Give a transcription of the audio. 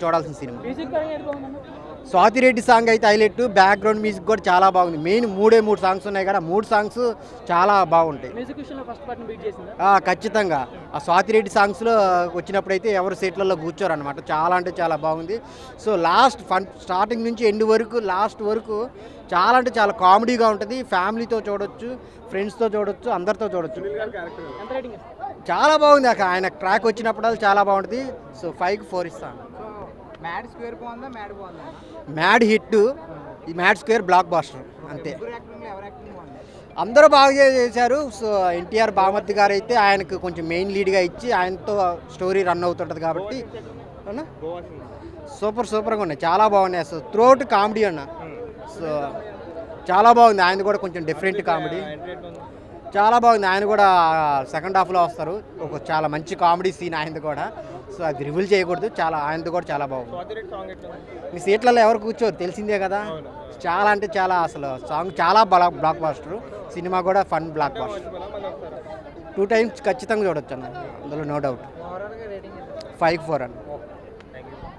చూడాల్సిన cinema. Swathi Reddy song అయితే highlight, background music కూడా చాలా బాగుంది. మెయిన్ 3 సాంగ్స్ ఉన్నాయి కదా, 3 సాంగ్స్ చాలా బాగుంటాయి. ఖచ్చితంగా ఆ స్వాతి రెడ్డి సాంగ్స్లో వచ్చినప్పుడైతే ఎవరు సీట్లలో కూర్చోరు అనమాట. చాలా అంటే చాలా బాగుంది. సో లాస్ట్ ఫన్ స్టార్టింగ్ నుంచి ఎండ్ వరకు లాస్ట్ వరకు చాలా అంటే చాలా కామెడీగా ఉంటుంది. ఫ్యామిలీతో చూడొచ్చు, ఫ్రెండ్స్తో చూడొచ్చు, అందరితో చూడొచ్చు. చాలా బాగుంది. ఆయన ట్రాక్ వచ్చినప్పుడు చాలా బాగుంటుంది. సో 5కి 4 ఇస్తాను. మ్యాడ్ హిట్, ఈ మ్యాడ్ స్క్వేర్ బ్లాక్ బాస్టర్ అంతే. అందరూ బాగా చేశారు. సో ఎన్టీఆర్ బామర్ది గారు అయితే ఆయనకు కొంచెం మెయిన్ లీడ్గా ఇచ్చి ఆయనతో స్టోరీ రన్ అవుతుంటుంది కాబట్టి సూపర్గా ఉన్నాయి, చాలా బాగున్నాయి. సో త్రూఅవుట్ కామెడీ అన్న. సో చాలా బాగుంది. ఆయన కూడా కొంచెం డిఫరెంట్ కామెడీ, చాలా బాగుంది. ఆయన కూడా సెకండ్ హాఫ్లో వస్తారు, ఒక చాలా మంచి కామెడీ సీన్ ఆయనది కూడా. సో అది రివీల్ చేయకూడదు, చాలా ఆయనది కూడా చాలా బాగుంది. మీ సీట్లలో ఎవరు కూర్చోరు తెలిసిందే కదా. చాలా అంటే చాలా, అసలు సాంగ్ చాలా బ్లాక్ బాస్టర్, సినిమా కూడా ఫన్ బ్లాక్ బాస్టర్. 2 times ఖచ్చితంగా చూడొచ్చు అన్న, అందులో నో డౌట్. 5కి 4 అన్న.